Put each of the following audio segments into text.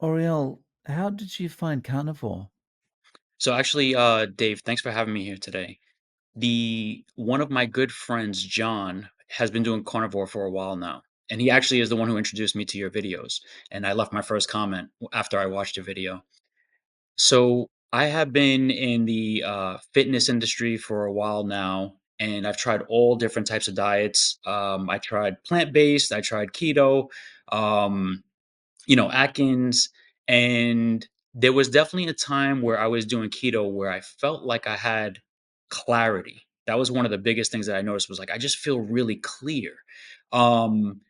Auriel, how did you find Carnivore? So actually, Dave, thanks for having me here today. The one of my good friends, John, has been doing carnivore for a while now, and he actually is the one who introduced me to your videos. And I left my first comment after I watched your video. So I have been in the fitness industry for a while now, and I've tried all different types of diets. I tried plant-based, I tried keto. Um, Atkins. And there was definitely a time where I was doing keto where I felt like I had clarity. That was one of the biggest things that I noticed was like I just feel really clear. Um,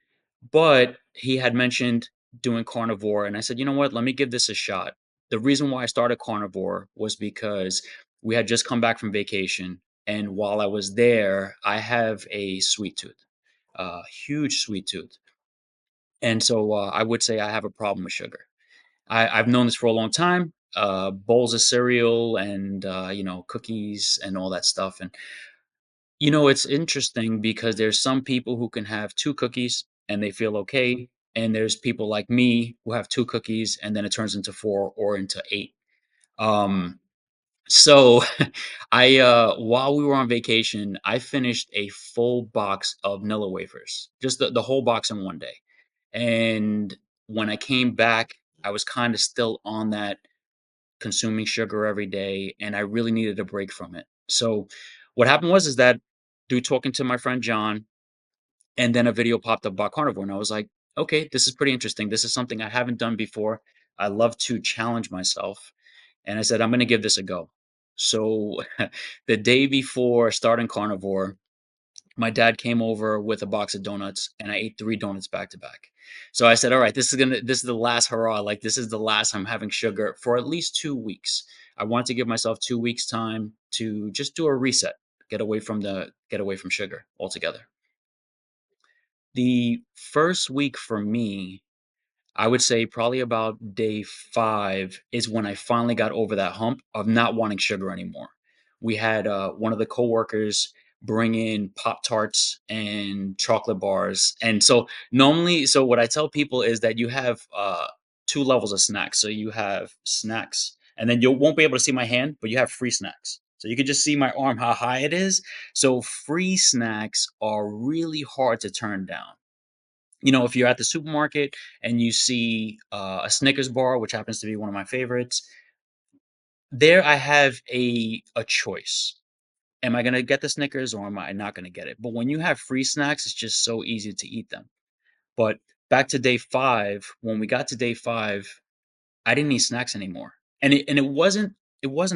but he had mentioned doing carnivore, and I said, you know what, let me give this a shot. The reason why I started carnivore was because we had just come back from vacation, and while I was there, I have a sweet tooth, a huge sweet tooth. And so I would say I have a problem with sugar. I've known this for a long time. Bowls of cereal and cookies and all that stuff. And it's interesting because there's some people who can have two cookies and they feel okay, and there's people like me who have two cookies and then it turns into four or into eight. Um, so I while we were on vacation, I finished a full box of Nilla wafers, just the whole box in one day. And when I came back, I was kind of still on that consuming sugar every day, and I really needed a break from it. So what happened was is that through talking to my friend John, and then a video popped up about carnivore, and I was like, okay, this is pretty interesting. This is something I haven't done before. I love to challenge myself, and I said I'm going to give this a go. So the day before starting carnivore, my dad came over with a box of donuts and I ate three donuts back to back. So I said, all right, this is the last hurrah. Like this is the last I'm having sugar for at least 2 weeks. I want to give myself 2 weeks time to just do a reset, get away from sugar altogether. The first week for me, I would say probably about day 5 is when I finally got over that hump of not wanting sugar anymore. We had, one of the coworkers bring in Pop-Tarts and chocolate bars, and so what I tell people is that you have, 2 levels of snacks. So you have snacks, and then you won't be able to see my hand, but you have free snacks. So you can just see my arm, how high it is. So free snacks are really hard to turn down. If you're at the supermarket and you see a Snickers bar, which happens to be one of my favorites, there I have a choice. Am I going to get the Snickers or am I not going to get it? But when you have free snacks, it's just so easy to eat them. But back to day 5, when we got to day 5, I didn't need snacks anymore. And it wasn't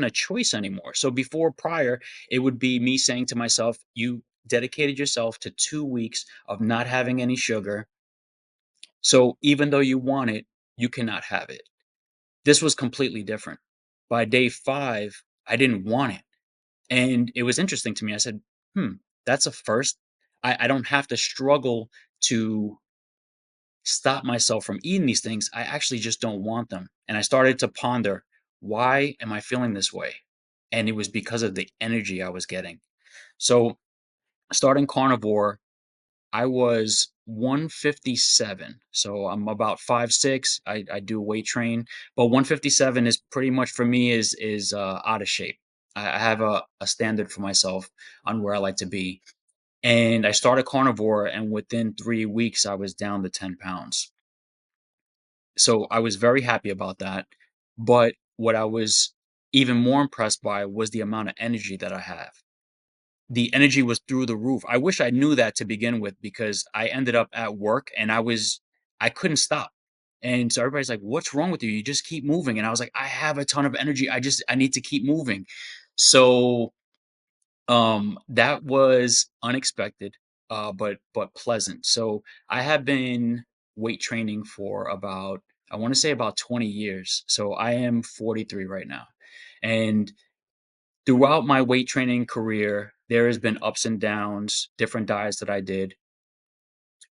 a choice anymore. So before prior, it would be me saying to myself, you dedicated yourself to 2 weeks of not having any sugar, so even though you want it, you cannot have it. This was completely different. By day 5, I didn't want it. And it was interesting to me. I said, that's a first. I don't have to struggle to stop myself from eating these things. I actually just don't want them. And I started to ponder, why am I feeling this way? And it was because of the energy I was getting. So starting carnivore, I was 157, so I'm about 5'6". I do weight train, but 157 is pretty much for me is out of shape. I have a standard for myself on where I like to be, and I started carnivore, and within 3 weeks I was down to 10 pounds. So I was very happy about that. But what I was even more impressed by was the amount of energy that I have. The energy was through the roof. I wish I knew that to begin with because I ended up at work and I couldn't stop. And so everybody's like, "What's wrong with you? You just keep moving." And I was like, "I have a ton of energy. I need to keep moving." So that was unexpected, but pleasant. So I have been weight training for about, I want to say, about 20 years. So I am 43 right now. And throughout my weight training career, there has been ups and downs, different diets that I did,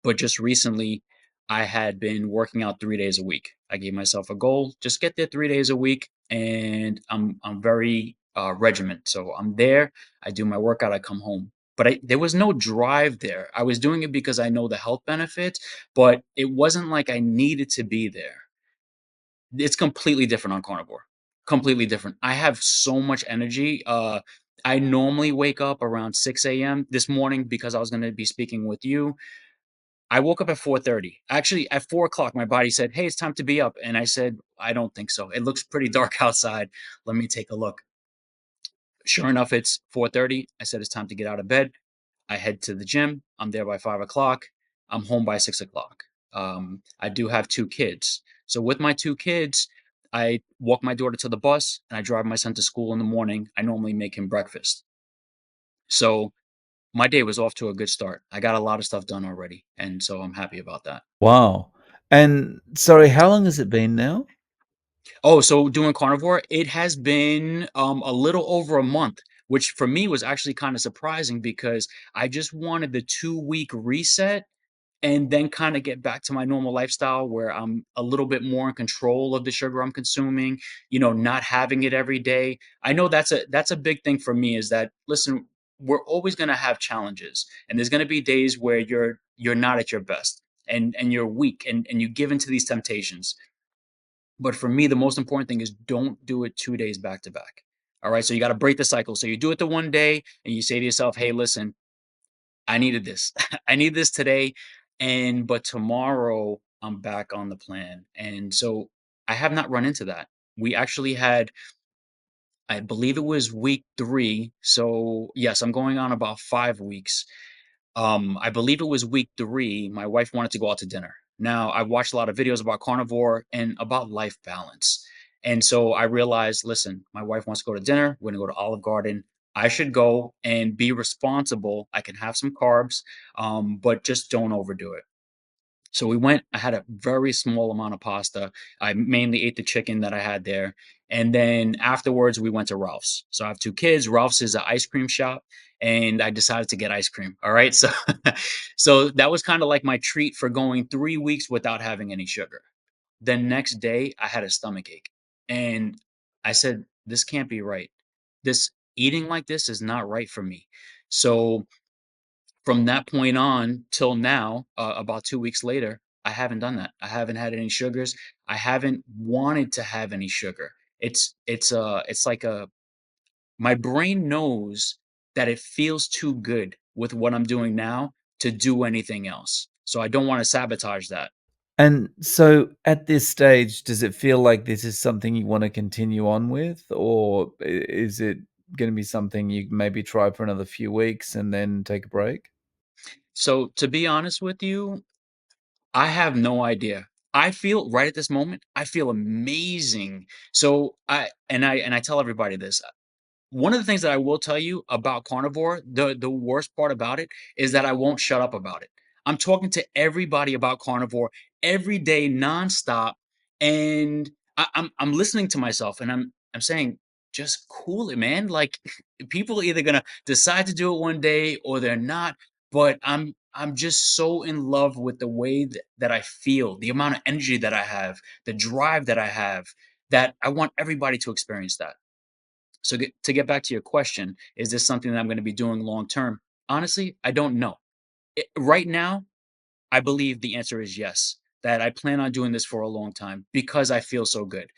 but just recently, I had been working out 3 days a week. I gave myself a goal, just get there 3 days a week, and I'm very, regiment. So I'm there, I do my workout, I come home. But there was no drive there. I was doing it because I know the health benefits, but it wasn't like I needed to be there. It's completely different on carnivore. Completely different. I have so much energy. I normally wake up around 6 a.m. this morning because I was going to be speaking with you. I woke up at 4:30. Actually, at 4 o'clock, my body said, "Hey, it's time to be up." And I said, "I don't think so. It looks pretty dark outside. Let me take a look." Sure enough, it's 4:30. I said, "It's time to get out of bed." I head to the gym. I'm there by 5 o'clock. I'm home by 6 o'clock. I do have two kids. So with my two kids, I walk my daughter to the bus and I drive my son to school in the morning. I normally make him breakfast. So my day was off to a good start. I got a lot of stuff done already. And so I'm happy about that. Wow. And sorry, how long has it been now? Oh, so doing carnivore, it has been a little over a month, which for me was actually kind of surprising because I just wanted the 2 week reset and then kind of get back to my normal lifestyle where I'm a little bit more in control of the sugar I'm consuming, not having it every day. I know that's a big thing for me is that listen, we're always going to have challenges and there's going to be days where you're not at your best and you're weak and you give into these temptations. But for me, the most important thing is don't do it 2 days back to back. All right. So you got to break the cycle. So you do it the one day and you say to yourself, hey, listen, I needed this. I need this today. But tomorrow I'm back on the plan. And so I have not run into that. We actually had, I believe it was week 3. So yes, I'm going on about 5 weeks. I believe it was week 3. My wife wanted to go out to dinner. Now, I watched a lot of videos about carnivore and about life balance. And so I realized, listen, my wife wants to go to dinner. We're going to go to Olive Garden. I should go and be responsible. I can have some carbs, but just don't overdo it. So we went, I had a very small amount of pasta. I mainly ate the chicken that I had there. And then afterwards, we went to Ralph's. So I have two kids. Ralph's is an ice cream shop, and I decided to get ice cream. All right. So, so that was kind of like my treat for going 3 weeks without having any sugar. The next day, I had a stomach ache. And I said, this can't be right. This eating like this is not right for me. So from that point on till now, about 2 weeks later, I haven't done that. I haven't had any sugars. I haven't wanted to have any sugar. It's like a my brain knows that it feels too good with what I'm doing now to do anything else. So I don't wanna sabotage that. And so at this stage, does it feel like this is something you wanna continue on with? Or is it gonna be something you maybe try for another few weeks and then take a break? So to be honest with you, I have no idea. I feel right at this moment, I feel amazing. So I tell everybody this. One of the things that I will tell you about carnivore, the worst part about it is that I won't shut up about it. I'm talking to everybody about carnivore every day nonstop, and I'm listening to myself and I'm saying, just cool it, man. Like people are either gonna decide to do it one day or they're not. But I'm just so in love with the way that I feel, the amount of energy that I have, the drive that I have, that I want everybody to experience that. So to get back to your question, is this something that I'm going to be doing long term? Honestly, I don't know. Right now, I believe the answer is yes, that I plan on doing this for a long time because I feel so good.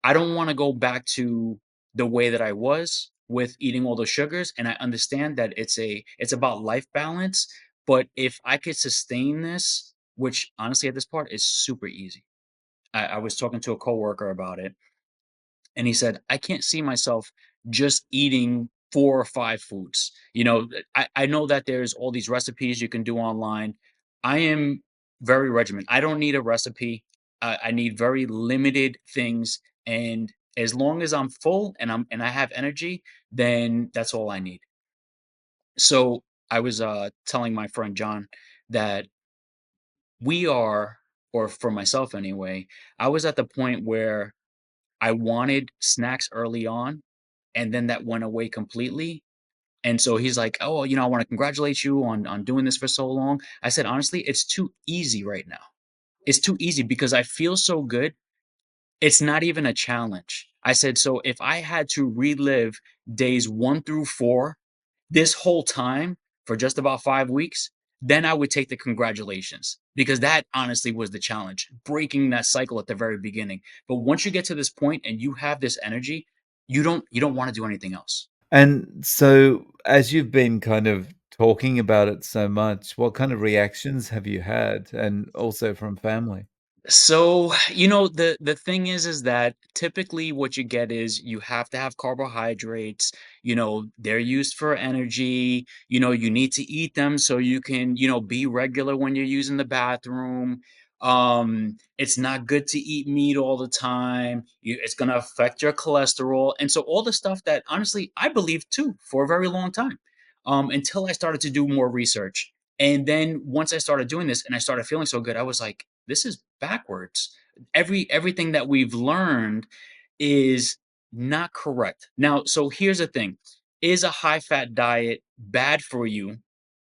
I don't want to go back to the way that I was with eating all those sugars, and I understand that it's about life balance, but if I could sustain this, which honestly at this part is super easy. I was talking to a coworker about it and he said, "I can't see myself just eating 4 or 5 foods." I know that there's all these recipes you can do online. I am very regimented. I don't need a recipe. I need very limited things, and as long as I'm full and I have energy, then that's all I need. So, I was, telling my friend John that we are, or for myself anyway, I was at the point where I wanted snacks early on, and then that went away completely. And so he's like, "Oh, I want to congratulate you on doing this for so long." I said, "Honestly, it's too easy right now. It's too easy because I feel so good. It's not even a challenge." I said, "So if I had to relive days 1 through 4 this whole time for just about 5 weeks, then I would take the congratulations because that honestly was the challenge, breaking that cycle at the very beginning. But once you get to this point and you have this energy, you don't want to do anything else. And so, as you've been kind of talking about it so much, what kind of reactions have you had? And also from family? So, the thing is that typically what you get is you have to have carbohydrates, they're used for energy, you need to eat them so you can, be regular when you're using the bathroom. It's not good to eat meat all the time. It's going to affect your cholesterol. And so all the stuff that honestly I believed too for a very long time. Until I started to do more research. And then once I started doing this and I started feeling so good, I was like, this is backwards. Everything that we've learned is not correct. Now, so here's the thing. Is a high fat diet bad for you?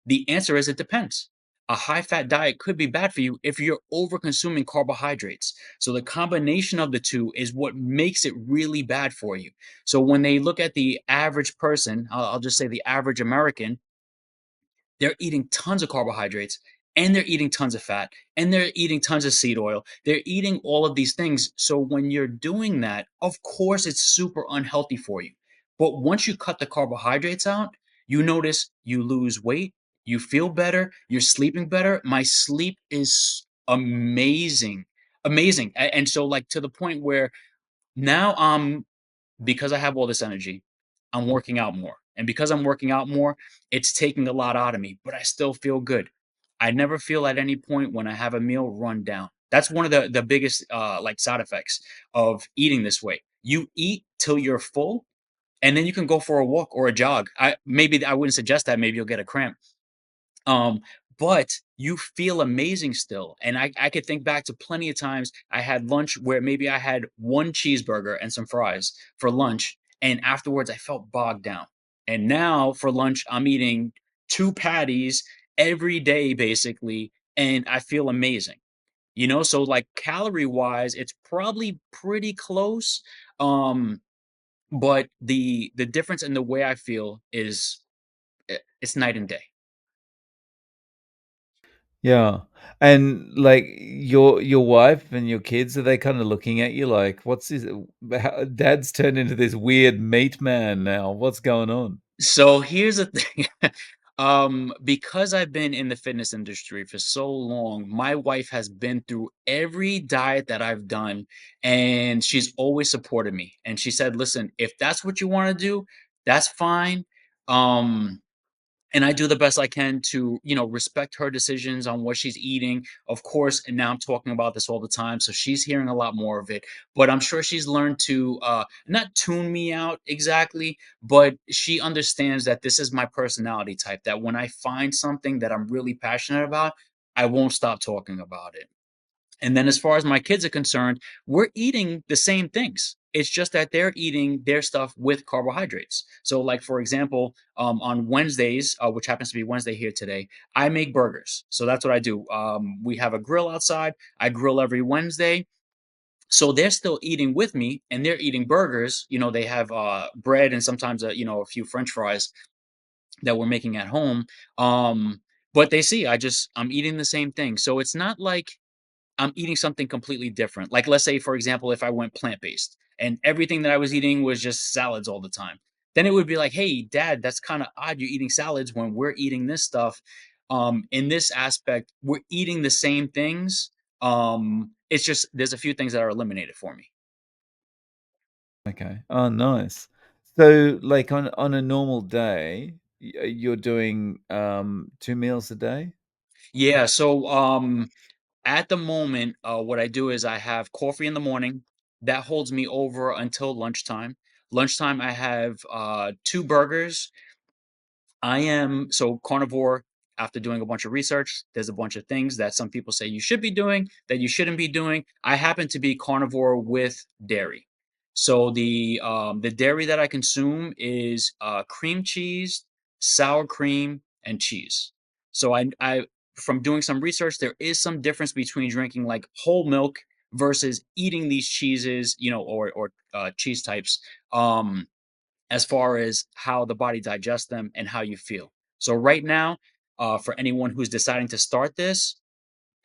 The answer is it depends. A high fat diet could be bad for you if you're over consuming carbohydrates. So the combination of the two is what makes it really bad for you. So when they look at the average person, I'll just say the average American, they're eating tons of carbohydrates and they're eating tons of fat and they're eating tons of seed oil. They're eating all of these things. So when you're doing that, of course, it's super unhealthy for you. But once you cut the carbohydrates out, you notice you lose weight, you feel better, you're sleeping better. My sleep is amazing, amazing. And so, like, to the point where now because I have all this energy, I'm working out more. And because I'm working out more, it's taking a lot out of me, but I still feel good. I never feel at any point when I have a meal run down. That's one of the biggest like side effects of eating this way. You eat till you're full, and then you can go for a walk or a jog. I wouldn't suggest that. Maybe you'll get a cramp. Um, but you feel amazing still. And I could think back to plenty of times I had lunch where maybe I had one cheeseburger and some fries for lunch. And afterwards, I felt bogged down. And now for lunch, I'm eating two patties every day, basically. And I feel amazing. So like calorie wise, it's probably pretty close. Um, but the difference in the way I feel is it's night and day. Yeah. And, like, your wife and your kids, are they kinda looking at you like, "What's this how dad's turned into this weird meat man now. What's going on?" So here's the thing. Because I've been in the fitness industry for so long, my wife has been through every diet that I've done, and she's always supported me. And she said, "Listen, if that's what you want to do, that's fine." Um, and I do the best I can to, respect her decisions on what she's eating. Of course, and now I'm talking about this all the time, so she's hearing a lot more of it. But I'm sure she's learned to not tune me out exactly, but she understands that this is my personality type. That when I find something that I'm really passionate about, I won't stop talking about it. And then as far as my kids are concerned, we're eating the same things. It's just that they're eating their stuff with carbohydrates. So, like for example, on Wednesdays, which happens to be Wednesday here today, I make burgers. So that's what I do. We have a grill outside. I grill every Wednesday. So they're still eating with me, and they're eating burgers. They have bread and sometimes a few French fries that we're making at home. But they see I'm eating the same thing. So it's not like I'm eating something completely different. Like, let's say, for example, if I went plant based and everything that I was eating was just salads all the time, then it would be like, hey, dad, that's kind of odd. You're eating salads when we're eating this stuff. In this aspect, we're eating the same things. It's just there's a few things that are eliminated for me. Okay. Oh, nice. So, like, on a normal day, you're doing, 2 meals a day? Yeah. So, at the moment, what I do is I have coffee in the morning. That holds me over until lunchtime. Lunchtime, I have two burgers. I am so carnivore. After doing a bunch of research, there's a bunch of things that some people say you should be doing that you shouldn't be doing. I happen to be carnivore with dairy. So the dairy that I consume is cream cheese, sour cream, and cheese. So I from doing some research, there is some difference between drinking like whole milk versus eating these cheeses, or cheese types. As far as how the body digests them and how you feel. So right now, for anyone who's deciding to start this,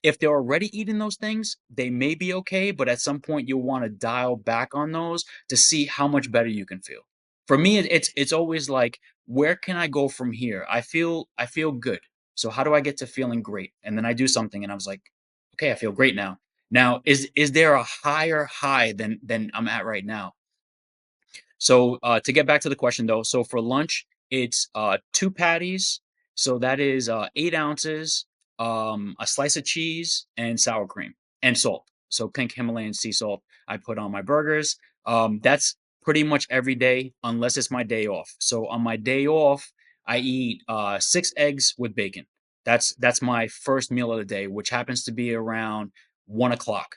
if they're already eating those things, they may be okay, but at some point you'll want to dial back on those to see how much better you can feel. For me, it's always like, where can I go from here? I feel good. So how do I get to feeling great? And then I do something and I was like, okay, I feel great now. Now, is there a higher high than I'm at right now? So to get back to the question though, so for lunch, it's two patties. So that is 8 ounces, a slice of cheese, and sour cream and salt. So pink Himalayan sea salt I put on my burgers. That's pretty much every day unless it's my day off. So on my day off, I eat 6 eggs with bacon. That's my first meal of the day, which happens to be around 1 o'clock.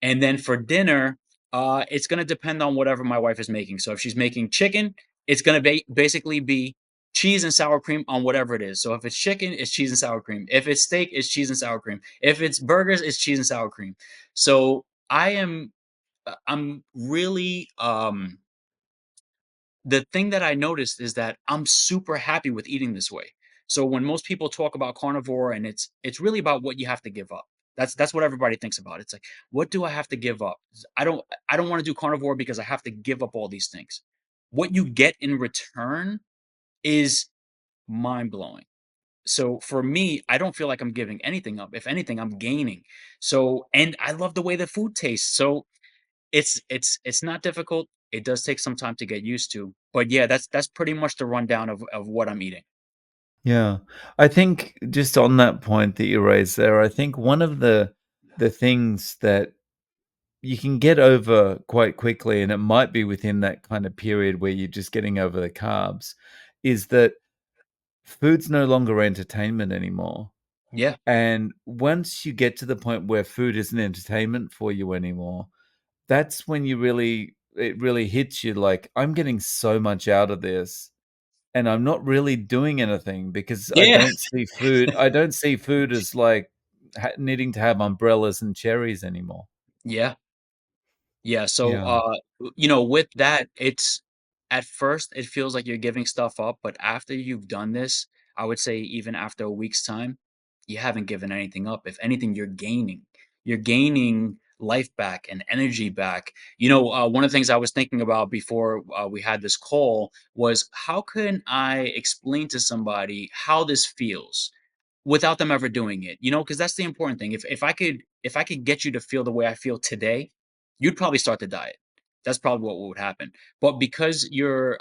And then for dinner, it's gonna depend on whatever my wife is making. So if she's making chicken, it's gonna basically be cheese and sour cream on whatever it is. So if it's chicken, it's cheese and sour cream. If it's steak, it's cheese and sour cream. If it's burgers, it's cheese and sour cream. So I'm really the thing that I noticed is that I'm super happy with eating this way. So when most people talk about carnivore and it's really about what you have to give up. That's what everybody thinks about. It's like, what do I have to give up? I don't want to do carnivore because I have to give up all these things. What you get in return is mind blowing. So for me, I don't feel like I'm giving anything up. If anything, I'm gaining. So and I love the way the food tastes. So it's not difficult. It does take some time to get used to, but yeah, that's pretty much the rundown of what I'm eating. Yeah. I think just on that point that you raised there, I think one of the things that you can get over quite quickly, and it might be within that kind of period where you're just getting over the carbs, is that food's no longer entertainment anymore. Yeah, And once you get to the point where food isn't entertainment for you anymore, that's when it really hits you like, I'm getting so much out of this and I'm not really doing anything because yeah, I don't see food as like needing to have umbrellas and cherries anymore. yeah. Yeah, so, Yeah. with that, it's at first, it feels like you're giving stuff up, but after you've done this, I would say even after a week's time, you haven't given anything up. If anything, you're gaining. You're gaining life back and energy back. One of the things I was thinking about before we had this call was how can I explain to somebody how this feels? Without them ever doing it, because that's the important thing. If I could get you to feel the way I feel today, you'd probably start the diet. That's probably what would happen. But because you're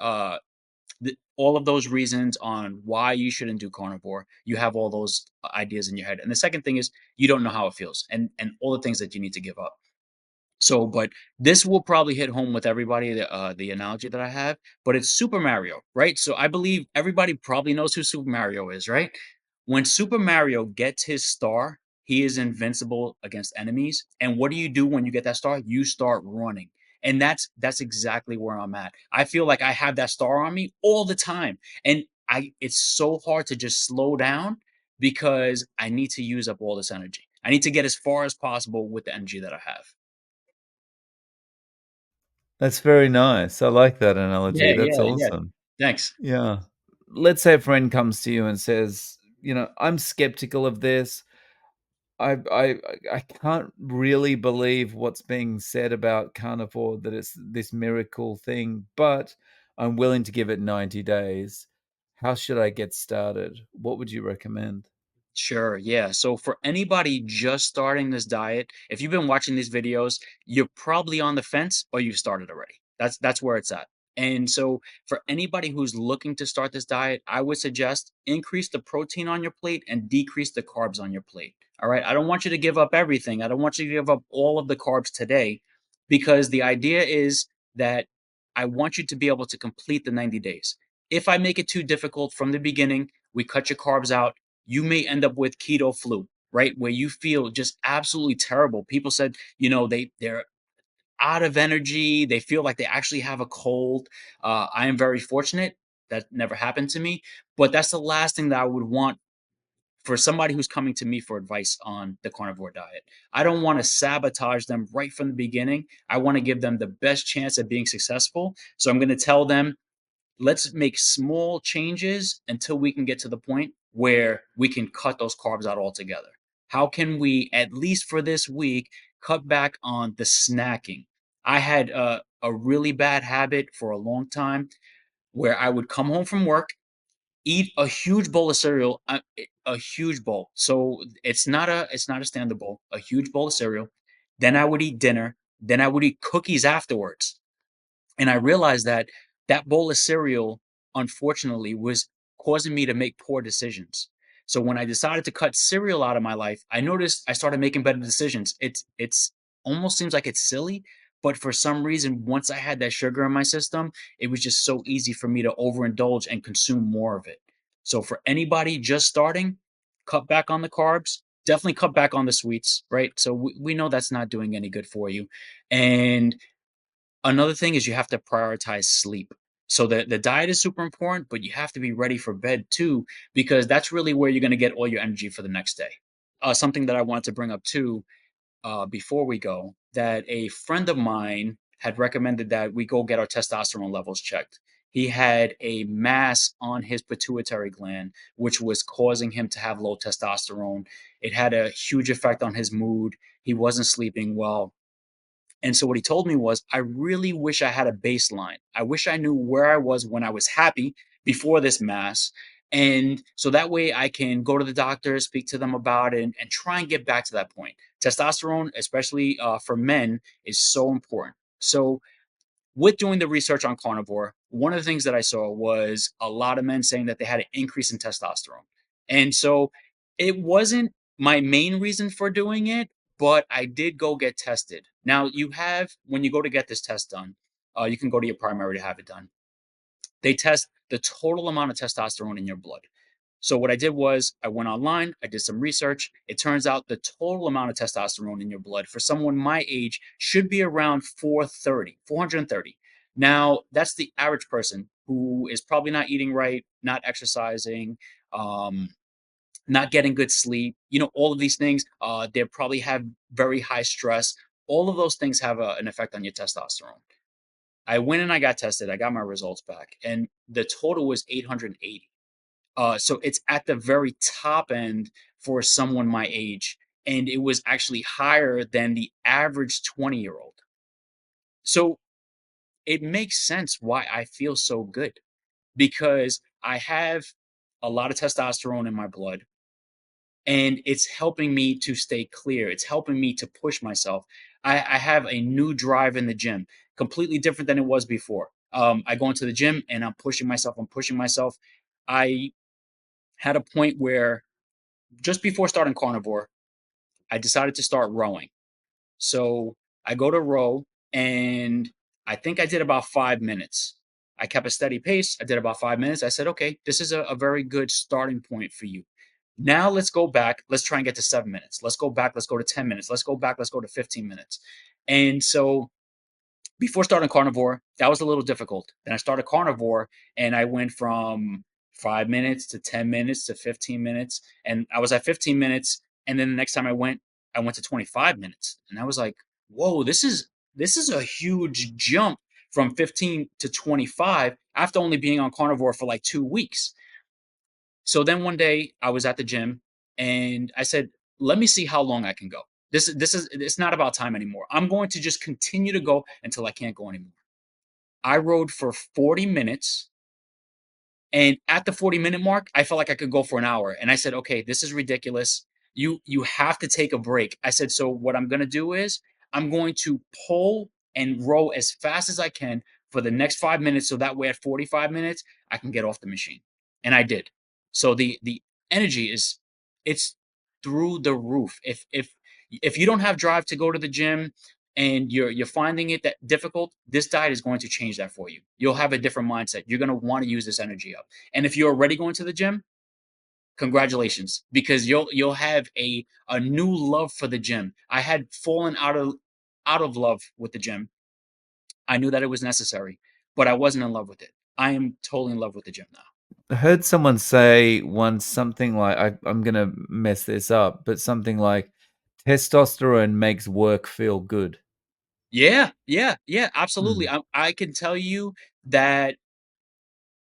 all of those reasons on why you shouldn't do carnivore, you have all those ideas in your head. And the second thing is you don't know how it feels and all the things that you need to give up. So, but this will probably hit home with everybody, the analogy that I have, but it's Super Mario, right? So I believe everybody probably knows who Super Mario is, right? When Super Mario gets his star, he is invincible against enemies. And what do you do when you get that star? You start running. And that's exactly where I'm at. I feel like I have that star on me all the time. And I it's so hard to just slow down because I need to use up all this energy. I need to get as far as possible with the energy that I have. That's very nice. I like that analogy. Yeah, That's yeah, yeah. awesome. Thanks. Yeah. Let's say a friend comes to you and says, I'm skeptical of this. I I I can't really believe what's being said about carnivore, that it's this miracle thing, but I'm willing to give it 90 days. How should I get started? What would you recommend? Sure, yeah. So for anybody just starting this diet, if you've been watching these videos, you're probably on the fence or you've started already. That's where it's at. And so for anybody who's looking to start this diet, I would suggest increase the protein on your plate and decrease the carbs on your plate. All right. I don't want you to give up everything. I don't want you to give up all of the carbs today because the idea is that I want you to be able to complete the 90 days. If I make it too difficult from the beginning, we cut your carbs out, you may end up with keto flu, right? Where you feel just absolutely terrible. People said, they're out of energy. They feel like they actually have a cold. I am very fortunate that never happened to me, but that's the last thing that I would want for somebody who's coming to me for advice on the carnivore diet. I don't want to sabotage them right from the beginning. I want to give them the best chance at being successful. So I'm going to tell them, let's make small changes until we can get to the point where we can cut those carbs out altogether? How can we, at least for this week, cut back on the snacking? I had a really bad habit for a long time where I would come home from work, eat a huge bowl of cereal, a huge bowl. So it's not a standard bowl, a huge bowl of cereal. Then I would eat dinner. Then I would eat cookies afterwards. And I realized that that bowl of cereal, unfortunately, was causing me to make poor decisions. So when I decided to cut cereal out of my life, I noticed I started making better decisions. It's almost seems like it's silly, but for some reason, once I had that sugar in my system, it was just so easy for me to overindulge and consume more of it. So for anybody just starting, cut back on the carbs. Definitely cut back on the sweets, right? So we know that's not doing any good for you. And another thing is you have to prioritize sleep. So the diet is super important, but you have to be ready for bed too, because that's really where you're going to get all your energy for the next day. Something that I wanted to bring up too, before we go, that a friend of mine had recommended that we go get our testosterone levels checked. He had a mass on his pituitary gland, which was causing him to have low testosterone. It had a huge effect on his mood. He wasn't sleeping well. And so what he told me was, I really wish I had a baseline. I wish I knew where I was when I was happy before this mass. And so that way I can go to the doctor, speak to them about it, and try and get back to that point. Testosterone, especially for men, is so important. So with doing the research on carnivore, one of the things that I saw was a lot of men saying that they had an increase in testosterone. And so it wasn't my main reason for doing it, but I did go get tested. Now, you have, when you go to get this test done, you can go to your primary to have it done. They test the total amount of testosterone in your blood. So what I did was I went online, I did some research. It turns out the total amount of testosterone in your blood for someone my age should be around 430, 430. Now, that's the average person who is probably not eating right, not exercising, um, not getting good sleep, all of these things. They probably have very high stress. All of those things have an effect on your testosterone. I went and I got tested. I got my results back, and the total was 880. So it's at the very top end for someone my age, and it was actually higher than the average 20-year-old. So it makes sense why I feel so good, because I have a lot of testosterone in my blood, and it's helping me to stay clear. It's helping me to push myself. I have a new drive in the gym, completely different than it was before. I go into the gym and I'm pushing myself. I'm pushing myself. I had a point where just before starting carnivore, I decided to start rowing. So I go to row, and I think I did about 5 minutes. I kept a steady pace. I did about 5 minutes. I said, okay, this is a very good starting point for you. Now let's go back. Let's try and get to 7 minutes. Let's go back. Let's go to 10 minutes. Let's go back. Let's go to 15 minutes. And so before starting carnivore, that was a little difficult. Then I started carnivore, and I went from 5 minutes to 10 minutes to 15 minutes. And I was at 15 minutes. And then the next time I went to 25 minutes. And I was like, whoa, this is a huge jump from 15 to 25 after only being on carnivore for like 2 weeks. So then one day I was at the gym and I said, let me see how long I can go. This is it's not about time anymore. I'm going to just continue to go until I can't go anymore. I rode for 40 minutes, and at the 40-minute mark, I felt like I could go for an hour. And I said, okay, this is ridiculous. You have to take a break. I said, so what I'm gonna do is I'm going to pull and row as fast as I can for the next 5 minutes. So that way at 45 minutes, I can get off the machine. And I did. So the energy is it's through the roof. If you don't have drive to go to the gym and you're finding it that difficult, this diet is going to change that for you. You'll have a different mindset. You're going to want to use this energy up. And if you're already going to the gym, congratulations, because you'll have a new love for the gym. I had fallen out of love with the gym. I knew that it was necessary, but I wasn't in love with it. I am totally in love with the gym now. I heard someone say once something like I'm gonna mess this up, but something like testosterone makes work feel good. Yeah, yeah, yeah, absolutely. Mm. I can tell you that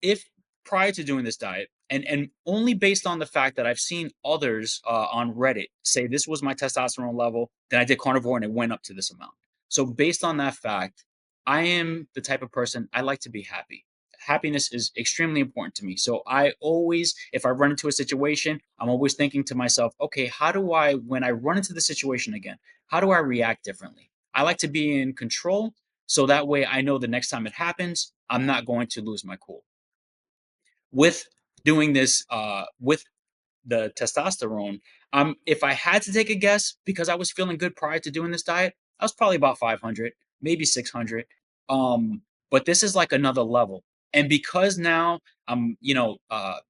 if prior to doing this diet, and only based on the fact that I've seen others on Reddit say this was my testosterone level, then I did carnivore and it went up to this amount. So based on that fact, I am the type of person I like to be happy. Happiness is extremely important to me. So I always, if I run into a situation, I'm always thinking to myself, okay, how do I, when I run into the situation again, how do I react differently? I like to be in control so that way I know the next time it happens, I'm not going to lose my cool. With doing this, with the testosterone, if I had to take a guess, because I was feeling good prior to doing this diet, I was probably about 500, maybe 600. But this is like another level. And because now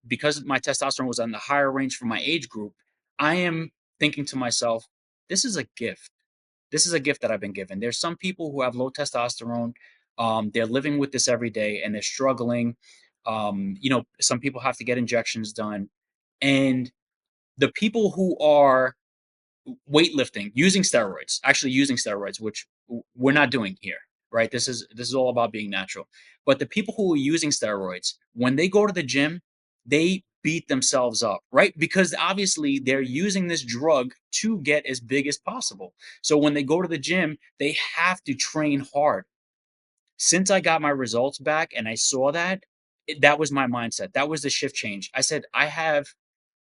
because my testosterone was on the higher range for my age group, I am thinking to myself, this is a gift. This is a gift that I've been given. There's some people who have low testosterone. They're living with this every day and they're struggling. Some people have to get injections done. And the people who are weightlifting using steroids, actually using steroids, which we're not doing here, right? This is all about being natural. But the people who are using steroids, when they go to the gym, they beat themselves up, right? Because obviously they're using this drug to get as big as possible. So when they go to the gym, they have to train hard. Since I got my results back and I saw that, that was my mindset. That was the shift change. I said, I have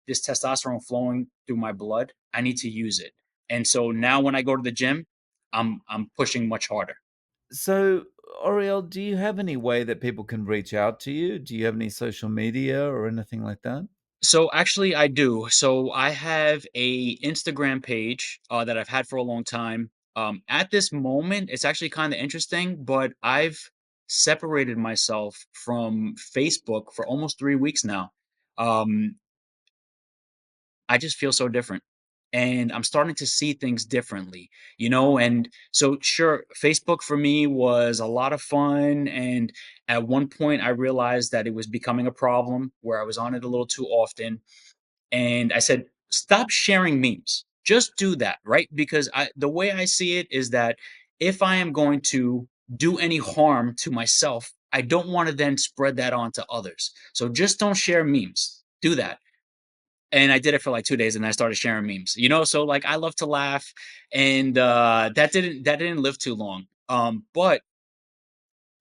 this testosterone flowing through my blood. I need to use it. And so now when I go to the gym, I'm pushing much harder. So, Oriel, do you have any way that people can reach out to you? Do you have any social media or anything like that? So actually I do. So I have a Instagram page that I've had for a long time. At this moment, it's actually kind of interesting, but I've separated myself from Facebook for almost 3 weeks now. Um, I just feel so different. And I'm starting to see things differently, And so, sure, Facebook for me was a lot of fun. And at one point, I realized that it was becoming a problem where I was on it a little too often. And I said, stop sharing memes. Just do that, right? Because the way I see it is that if I am going to do any harm to myself, I don't want to then spread that on to others. So just don't share memes. Do that, and I did it for like 2 days, and I started sharing memes. So like I love to laugh, and that didn't live too long. But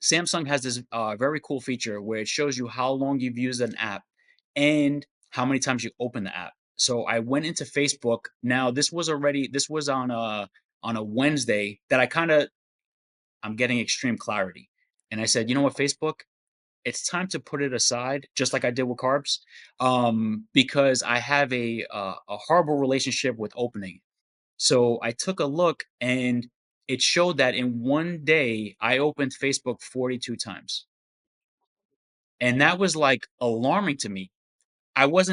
Samsung has this very cool feature where it shows you how long you've used an app and how many times you open the app. So I went into Facebook. Now this was on a Wednesday that I'm getting extreme clarity, and I said, you know what, Facebook, it's time to put it aside, just like I did with carbs, because I have a horrible relationship with opening. So I took a look, and it showed that in one day I opened Facebook 42 times, and that was like alarming to me. I was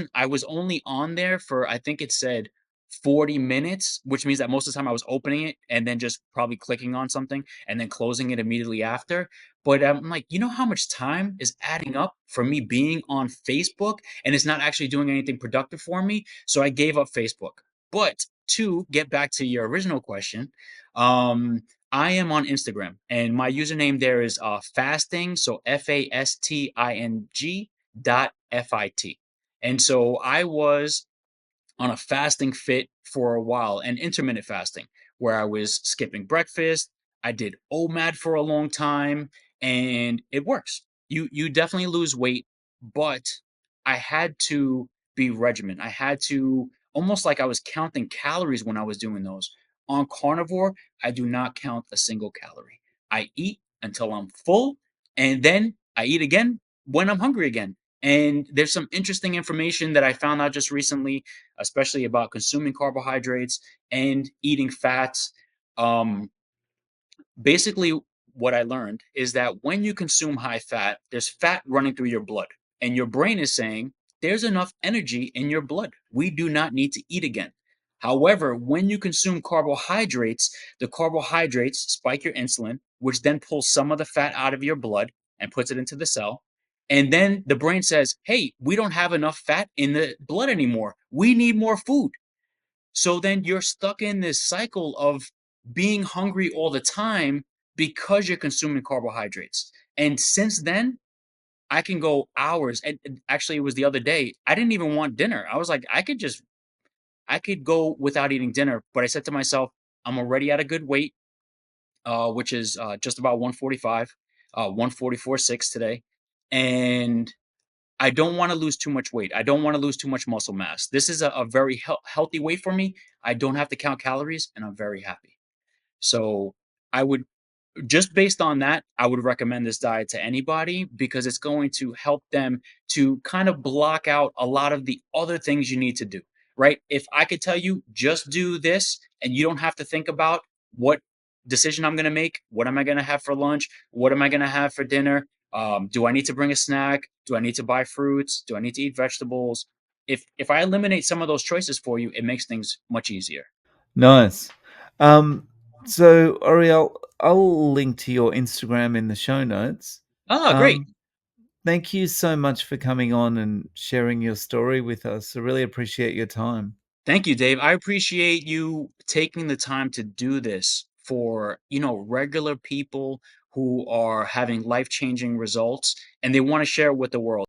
only on there for, I think it said 40 minutes, which means that most of the time I was opening it and then just probably clicking on something and then closing it immediately after. But I'm like, you know how much time is adding up for me being on Facebook and it's not actually doing anything productive for me? So I gave up Facebook. But to get back to your original question, um, I am on Instagram and my username there is fasting. So FASTING.FIT. And so I was on a fasting fit for a while and intermittent fasting where I was skipping breakfast. I did OMAD for a long time and it works. You definitely lose weight, but I had to be regimented. I had to almost like I was counting calories when I was doing those. On carnivore, I do not count a single calorie. I eat until I'm full and then I eat again when I'm hungry again. And there's some interesting information that I found out just recently, especially about consuming carbohydrates and eating fats. Um, Basically, what I learned is that when you consume high fat, there's fat running through your blood, and your brain is saying, there's enough energy in your blood. We do not need to eat again. However, when you consume carbohydrates, the carbohydrates spike your insulin, which then pulls some of the fat out of your blood and puts it into the cell. And then the brain says, hey, we don't have enough fat in the blood anymore. We need more food. So then you're stuck in this cycle of being hungry all the time because you're consuming carbohydrates. And since then, I can go hours, and actually, it was the other day, I didn't even want dinner. I was like, I could go without eating dinner, but I said to myself, "I'm already at a good weight, which is, just about 145, 144.6 today, and I don't wanna lose too much weight. I don't wanna lose too much muscle mass. This is a very healthy weight for me. I don't have to count calories, and I'm very happy." So, I would just based on that, I would recommend this diet to anybody because it's going to help them to kind of block out a lot of the other things you need to do, right? If I could tell you, just do this and you don't have to think about what decision I'm going to make, what am I going to have for lunch, what am I going to have for dinner, do I need to bring a snack, do I need to buy fruits, do I need to eat vegetables? If I eliminate some of those choices for you, it makes things much easier. Nice. Um, so, Auriel, I'll link to your Instagram in the show notes. Ah, great. Um, Thank you so much for coming on and sharing your story with us. I really appreciate your time. Thank you, Dave. I appreciate you taking the time to do this for, regular people who are having life-changing results and they want to share it with the world.